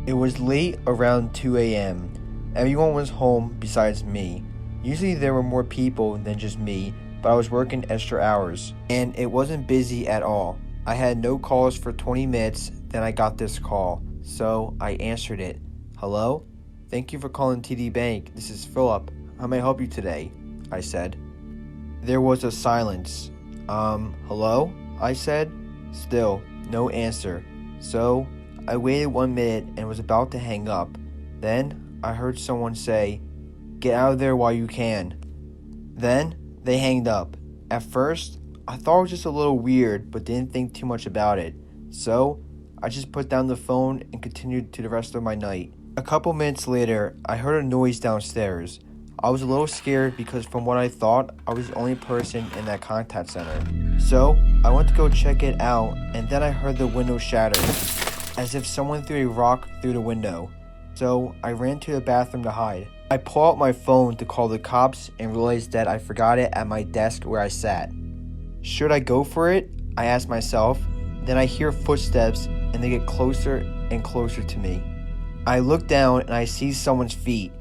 It was late around 2 a.m. Everyone was home besides me. Usually there were more people than just me, but I was working extra hours, and it wasn't busy at all. I had no calls for 20 minutes, then I got this call, so I answered it. Hello? Thank you for calling TD Bank. This is Philip. How may I help you today? I said. There was a silence. Hello? I said. Still, no answer. So, I waited 1 minute and was about to hang up. Then, I heard someone say, "Get out of there while you can." Then, they hanged up. At first, I thought it was just a little weird, but didn't think too much about it. So, I just put down the phone and continued to the rest of my night. A couple minutes later, I heard a noise downstairs. I was a little scared because from what I thought, I was the only person in that contact center. So, I went to go check it out, and then I heard the window shatter, as if someone threw a rock through the window. So, I ran to the bathroom to hide. I pulled out my phone to call the cops and realized that I forgot it at my desk where I sat. Should I go for it? I asked myself. Then I hear footsteps and they get closer and closer to me. I look down and I see someone's feet.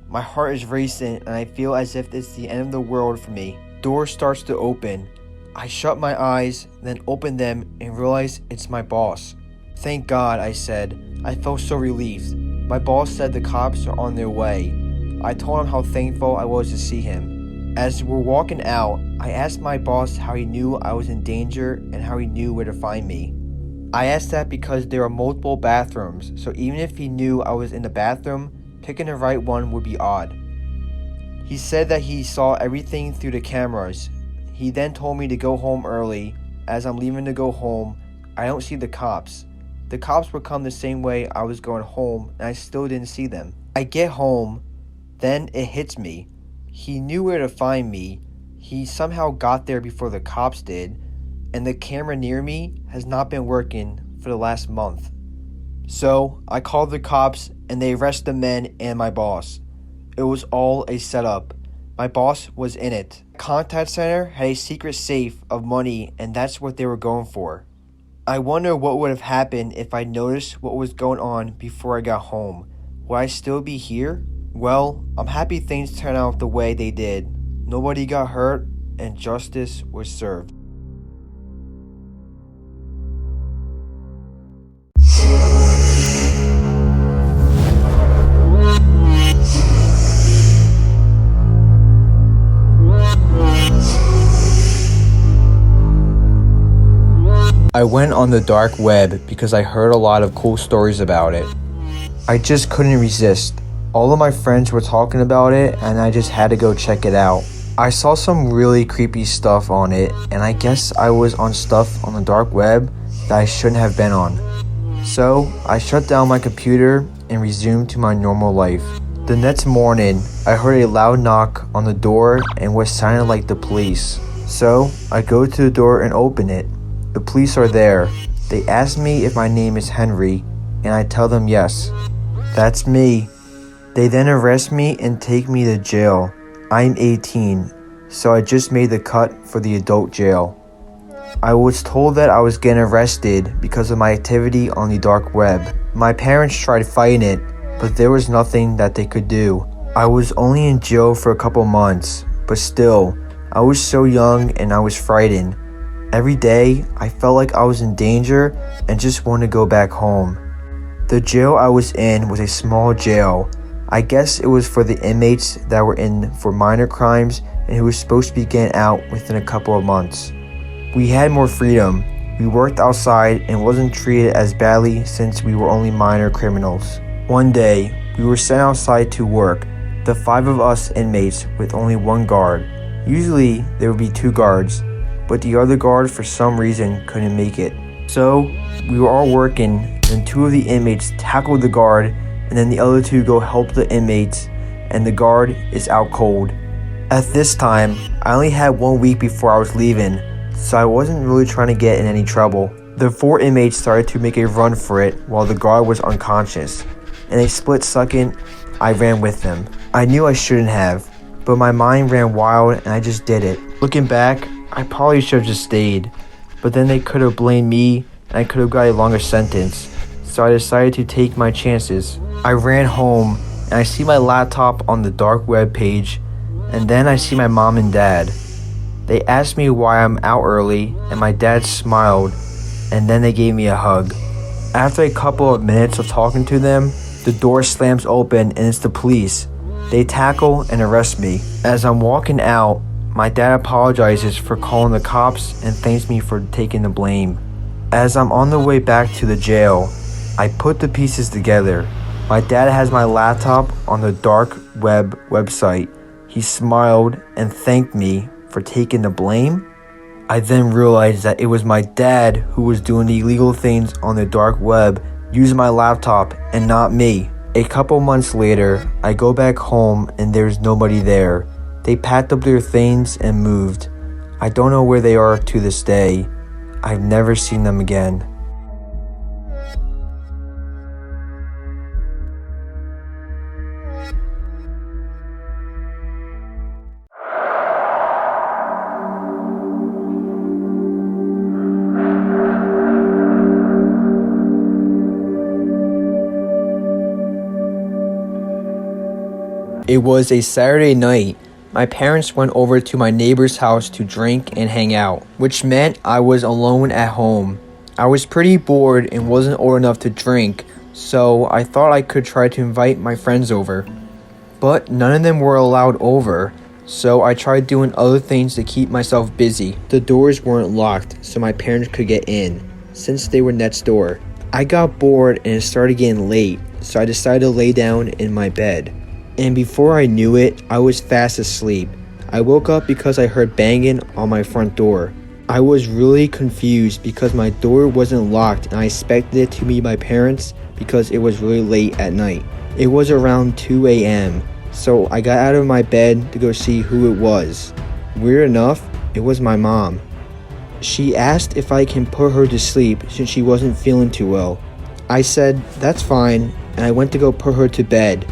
My heart is racing and I feel as if it's the end of the world for me. Door starts to open. I shut my eyes, then open them and realize it's my boss. Thank God, I said. I felt so relieved. My boss said the cops are on their way. I told him how thankful I was to see him. As we're walking out, I asked my boss how he knew I was in danger and how he knew where to find me. I asked that because there are multiple bathrooms, so even if he knew I was in the bathroom, picking the right one would be odd. He said that he saw everything through the cameras. He then told me to go home early. As I'm leaving to go home, I don't see the cops. The cops would come the same way I was going home, and I still didn't see them. I get home, then it hits me. He knew where to find me. He somehow got there before the cops did, and the camera near me has not been working for the last month. So, I called the cops, and they arrested the men and my boss. It was all a setup. My boss was in it. The contact center had a secret safe of money, and that's what they were going for. I wonder what would have happened if I noticed what was going on before I got home. Would I still be here? Well, I'm happy things turned out the way they did. Nobody got hurt, and justice was served. I went on the dark web because I heard a lot of cool stories about it. I just couldn't resist. All of my friends were talking about it and I just had to go check it out. I saw some really creepy stuff on it and I guess I was on stuff on the dark web that I shouldn't have been on. So I shut down my computer and resumed to my normal life. The next morning, I heard a loud knock on the door and what sounded like the police. So I go to the door and open it. The police are there. They ask me if my name is Henry, and I tell them yes. That's me. They then arrest me and take me to jail. I'm 18, so I just made the cut for the adult jail. I was told that I was getting arrested because of my activity on the dark web. My parents tried fighting it, but there was nothing that they could do. I was only in jail for a couple months, but still, I was so young and I was frightened. Every day, I felt like I was in danger and just wanted to go back home. The jail I was in was a small jail. I guess it was for the inmates that were in for minor crimes and who were supposed to be getting out within a couple of months. We had more freedom. We worked outside and wasn't treated as badly since we were only minor criminals. One day, we were sent outside to work, the 5 of us inmates with only 1 guard. Usually, there would be 2 guards, but the other guard for some reason couldn't make it. So, we were all working, and 2 of the inmates tackled the guard, and then the other 2 go help the inmates, and the guard is out cold. At this time, I only had 1 week before I was leaving, so I wasn't really trying to get in any trouble. The 4 inmates started to make a run for it while the guard was unconscious. In a split second, I ran with them. I knew I shouldn't have, but my mind ran wild and I just did it. Looking back, I probably should have just stayed, but then they could have blamed me and I could have got a longer sentence. so I decided to take my chances. I ran home and I see my laptop on the dark web page, and then I see my mom and dad. They asked me why I'm out early, and my dad smiled, and then they gave me a hug. After a couple of minutes of talking to them, the door slams open and it's the police. They tackle and arrest me. As I'm walking out, my dad apologizes for calling the cops and thanks me for taking the blame. As I'm on the way back to the jail, I put the pieces together. My dad has my laptop on the dark web website. He smiled and thanked me for taking the blame. I then realized that it was my dad who was doing the illegal things on the dark web using my laptop and not me. A couple months later, I go back home and there's nobody there. They packed up their things and moved. I don't know where they are to this day. I've never seen them again. It was a Saturday night. My parents went over to my neighbor's house to drink and hang out, which meant I was alone at home. I was pretty bored and wasn't old enough to drink, so I thought I could try to invite my friends over. But none of them were allowed over, so I tried doing other things to keep myself busy. The doors weren't locked, so my parents could get in, since they were next door. I got bored and it started getting late, so I decided to lay down in my bed. And before I knew it, I was fast asleep. I woke up because I heard banging on my front door. I was really confused because my door wasn't locked and I expected it to be my parents because it was really late at night. It was around 2 a.m., so I got out of my bed to go see who it was. Weird enough, it was my mom. She asked if I can put her to sleep since she wasn't feeling too well. I said, that's fine, and I went to go put her to bed.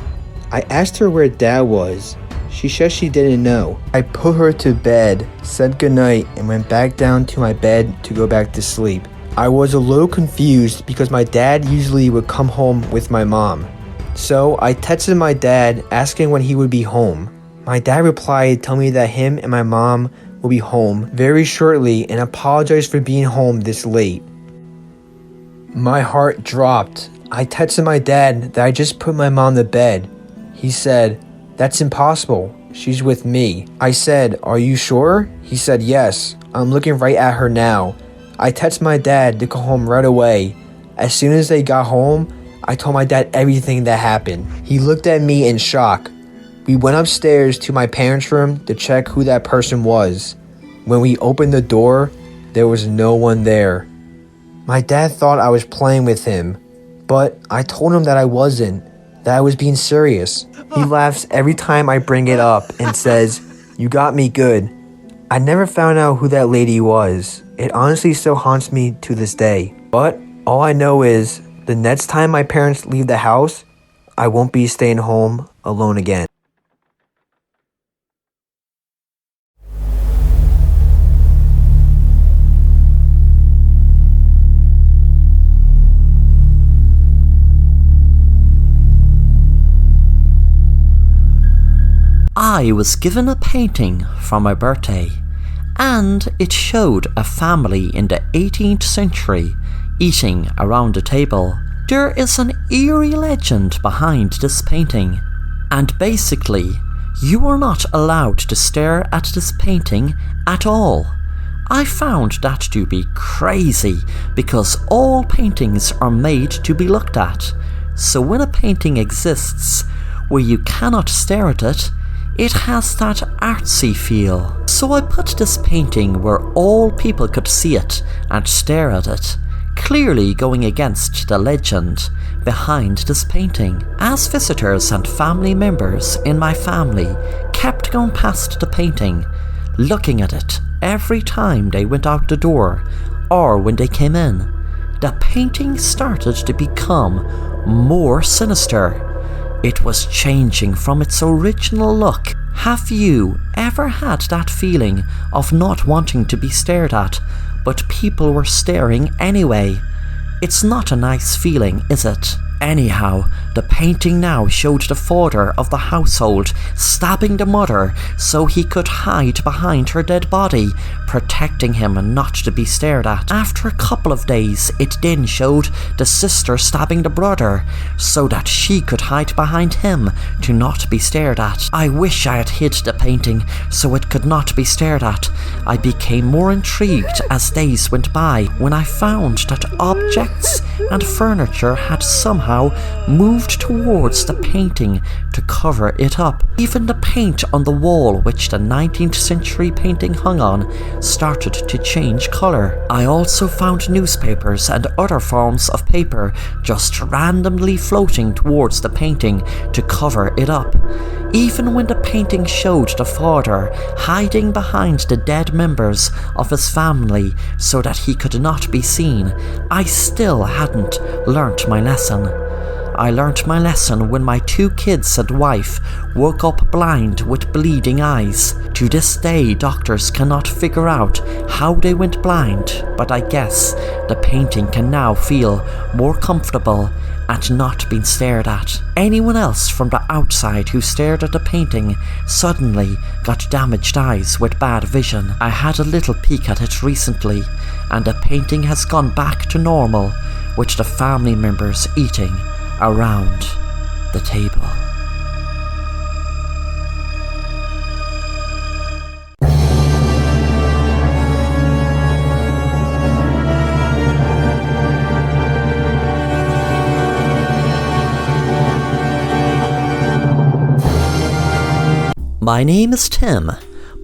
I asked her where Dad was. She said she didn't know. I put her to bed, said goodnight, and went back down to my bed to go back to sleep. I was a little confused because my dad usually would come home with my mom. So I texted my dad asking when he would be home. My dad replied telling me that him and my mom will be home very shortly and apologized for being home this late. My heart dropped. I texted my dad that I just put my mom to bed. He said, that's impossible. She's with me. I said, are you sure? He said, yes. I'm looking right at her now. I texted my dad to go home right away. As soon as they got home, I told my dad everything that happened. He looked at me in shock. We went upstairs to my parents' room to check who that person was. When we opened the door, there was no one there. My dad thought I was playing with him, but I told him that I wasn't. That I was being serious. He laughs every time I bring it up and says, you got me good. I never found out who that lady was. It honestly still haunts me to this day. But all I know is the next time my parents leave the house, I won't be staying home alone again. I was given a painting for my birthday, and it showed a family in the 18th century eating around a table. There is an eerie legend behind this painting, and basically, you are not allowed to stare at this painting at all. I found that to be crazy because all paintings are made to be looked at, so when a painting exists where you cannot stare at it, it has that artsy feel. So I put this painting where all people could see it and stare at it, clearly going against the legend behind this painting. As visitors and family members in my family kept going past the painting, looking at it every time they went out the door or when they came in, the painting started to become more sinister. It was changing from its original look. Have you ever had that feeling of not wanting to be stared at, but people were staring anyway? It's not a nice feeling, is it? Anyhow, the painting now showed the father of the household stabbing the mother so he could hide behind her dead body, protecting him not to be stared at. After a couple of days, it then showed the sister stabbing the brother so that she could hide behind him to not be stared at. I wish I had hid the painting so it could not be stared at. I became more intrigued as days went by when I found that objects and furniture had somehow moved towards the painting to cover it up. Even the paint on the wall which the 19th century painting hung on started to change colour. I also found newspapers and other forms of paper just randomly floating towards the painting to cover it up. Even when the painting showed the father hiding behind the dead members of his family so that he could not be seen, I still hadn't learnt my lesson. I learnt my lesson when my 2 kids and wife woke up blind with bleeding eyes. To this day, doctors cannot figure out how they went blind, but I guess the painting can now feel more comfortable and not being stared at. Anyone else from the outside who stared at the painting suddenly got damaged eyes with bad vision. I had a little peek at it recently, and the painting has gone back to normal, with the family members eating around the table. My name is Tim,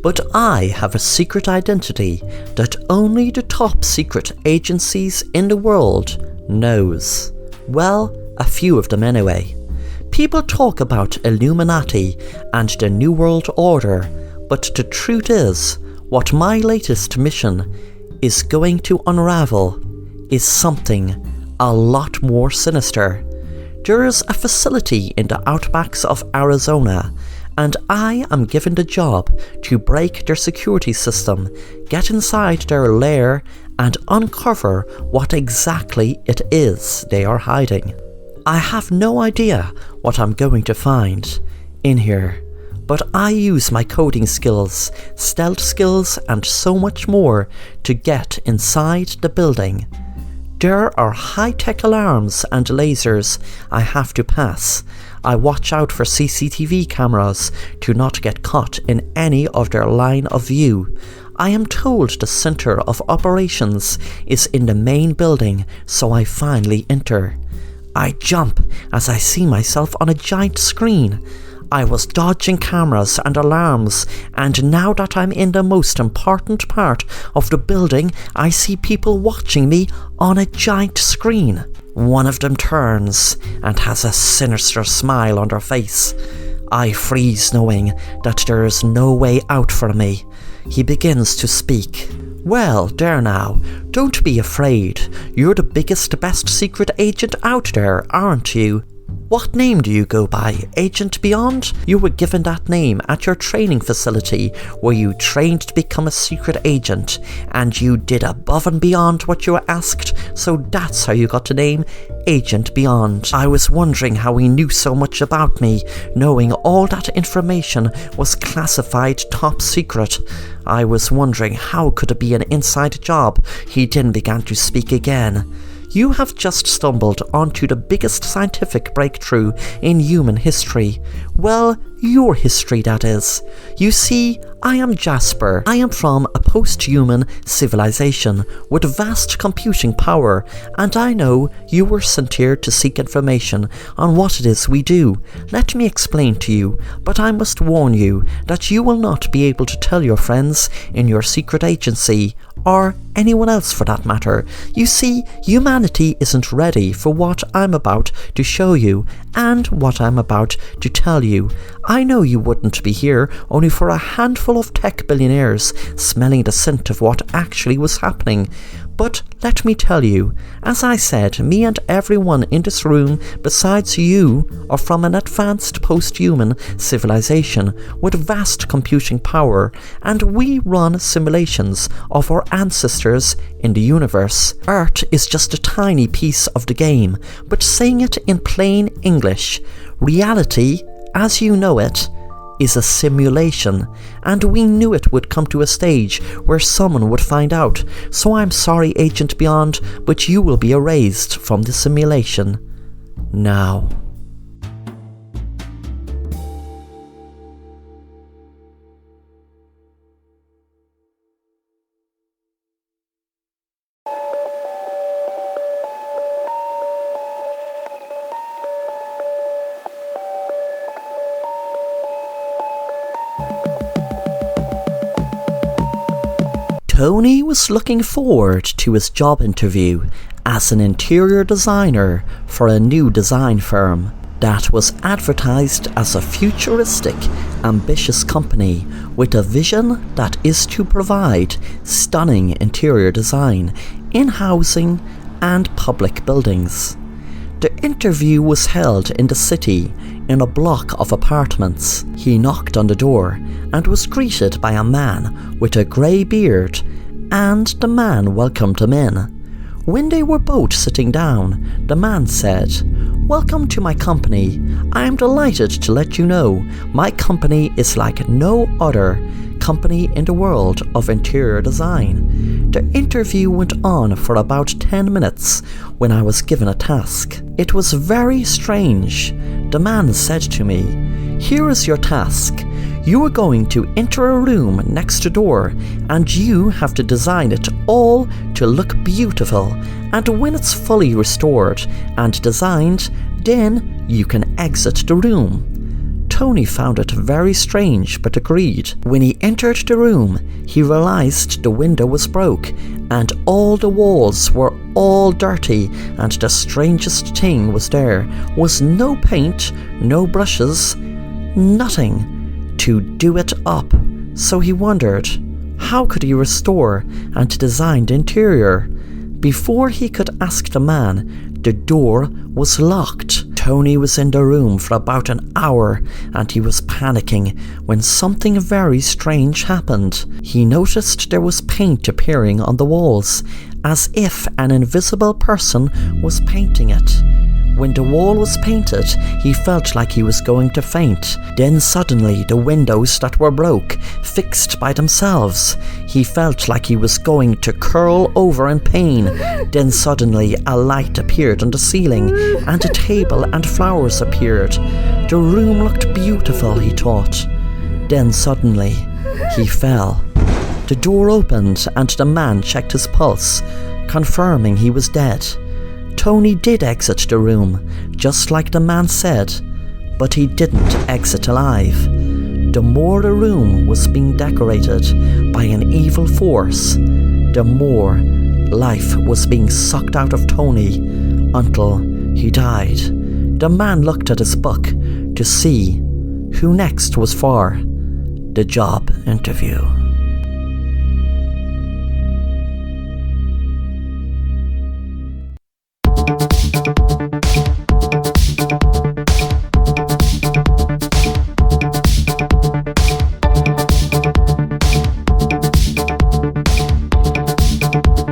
but I have a secret identity that only the top secret agencies in the world knows. Well, a few of them anyway. People talk about Illuminati and the New World Order, but the truth is, what my latest mission is going to unravel is something a lot more sinister. There is a facility in the outbacks of Arizona, and I am given the job to break their security system, get inside their lair, and uncover what exactly it is they are hiding. I have no idea what I'm going to find in here, but I use my coding skills, stealth skills, and so much more to get inside the building. There are high-tech alarms and lasers I have to pass. I watch out for CCTV cameras to not get caught in any of their line of view. I am told the center of operations is in the main building, so I finally enter. I jump as I see myself on a giant screen. I was dodging cameras and alarms, and now that I'm in the most important part of the building, I see people watching me on a giant screen. One of them turns and has a sinister smile on their face. I freeze knowing that there is no way out for me. He begins to speak. Well, there now, don't be afraid. You're the biggest, best secret agent out there, aren't you? What name do you go by? Agent Beyond? You were given that name at your training facility where you trained to become a secret agent, and you did above and beyond what you were asked, so that's how you got the name Agent Beyond. I was wondering how he knew so much about me, knowing all that information was classified top secret. I was wondering how could it be an inside job. He then began to speak again. You have just stumbled onto the biggest scientific breakthrough in human history. Well, your history, that is. You see, I am Jasper. I am from a post-human civilization with vast computing power, and I know you were sent here to seek information on what it is we do. Let me explain to you, but I must warn you that you will not be able to tell your friends in your secret agency, or anyone else for that matter. You see, humanity isn't ready for what I'm about to show you, and what I'm about to tell you. I know you wouldn't be here only for a handful of tech billionaires smelling the scent of what actually was happening. But let me tell you, as I said, me and everyone in this room besides you are from an advanced post-human civilization with vast computing power, and we run simulations of our ancestors in the universe. Earth is just a tiny piece of the game, but saying it in plain English, reality, as you know it, is a simulation, and we knew it would come to a stage where someone would find out. So I'm sorry, Agent Beyond, but you will be erased from the simulation now. Tony was looking forward to his job interview as an interior designer for a new design firm that was advertised as a futuristic, ambitious company with a vision that is to provide stunning interior design in housing and public buildings. The interview was held in the city in a block of apartments. He knocked on the door and was greeted by a man with a grey beard, and the man welcomed him in. When they were both sitting down, the man said, "Welcome to my company. I am delighted to let you know my company is like no other company in the world of interior design." The interview went on for about 10 minutes when I was given a task. It was very strange. The man said to me, "Here is your task. You are going to enter a room next door and you have to design it all to look beautiful, and when it's fully restored and designed, then you can exit the room." Tony found it very strange but agreed. When he entered the room, he realized the window was broke and all the walls were all dirty, and the strangest thing was there was no paint, no brushes, nothing to do it up. So he wondered, how could he restore and design the interior? Before he could ask the man, the door was locked. Tony was in the room for about an hour and he was panicking when something very strange happened. He noticed there was paint appearing on the walls, as if an invisible person was painting it. When the wall was painted, he felt like he was going to faint. Then suddenly the windows that were broke fixed by themselves. He felt like he was going to curl over in pain. Then suddenly a light appeared on the ceiling and a table and flowers appeared. The room looked beautiful, he thought. Then suddenly he fell. The door opened and the man checked his pulse, confirming he was dead. Tony did exit the room, just like the man said, but he didn't exit alive. The more the room was being decorated by an evil force, the more life was being sucked out of Tony until he died. The man looked at his book to see who next was for the job interview.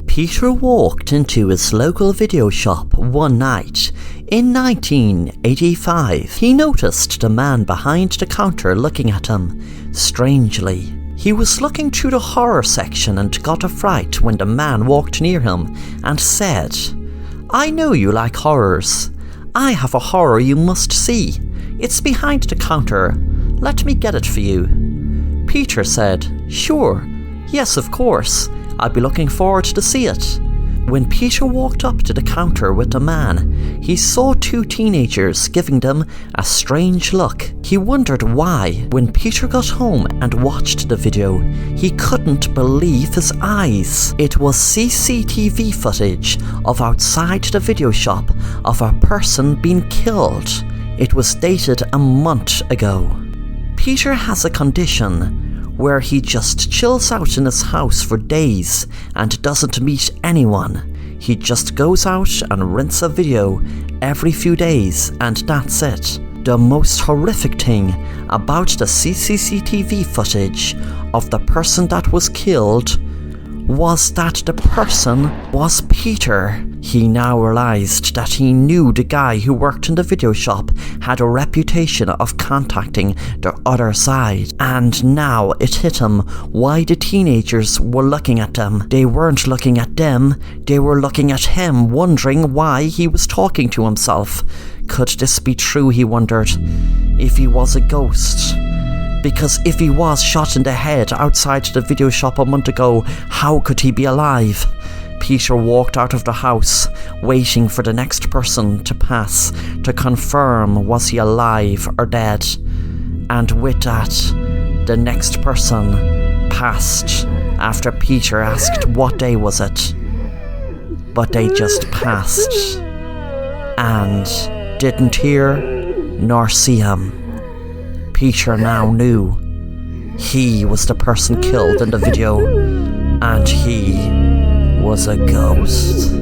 Peter walked into his local video shop one night in 1985. He noticed the man behind the counter looking at him strangely. He was looking through the horror section and got a fright when the man walked near him and said, "I know you like horrors. I have a horror you must see. It's behind the counter. Let me get it for you." Peter said, "Sure, yes, of course. I'd be looking forward to see it." When Peter walked up to the counter with the man, he saw two teenagers giving them a strange look. He wondered why. When Peter got home and watched the video, he couldn't believe his eyes. It was CCTV footage of outside the video shop of a person being killed. It was dated a month ago. Peter has a condition where he just chills out in his house for days and doesn't meet anyone. He just goes out and rents a video every few days, and that's it. The most horrific thing about the CCTV footage of the person that was killed was that the person was Peter. He now realised that he knew the guy who worked in the video shop had a reputation of contacting the other side, and now it hit him why the teenagers were looking at them. They weren't looking at them, they were looking at him, wondering why he was talking to himself. Could this be true, he wondered, if he was a ghost? Because if he was shot in the head outside the video shop a month ago, how could he be alive? Peter walked out of the house, waiting for the next person to pass to confirm was he alive or dead. And with that, the next person passed after Peter asked what day was it. But they just passed and didn't hear nor see him. Peter now knew he was the person killed in the video, and he was a ghost.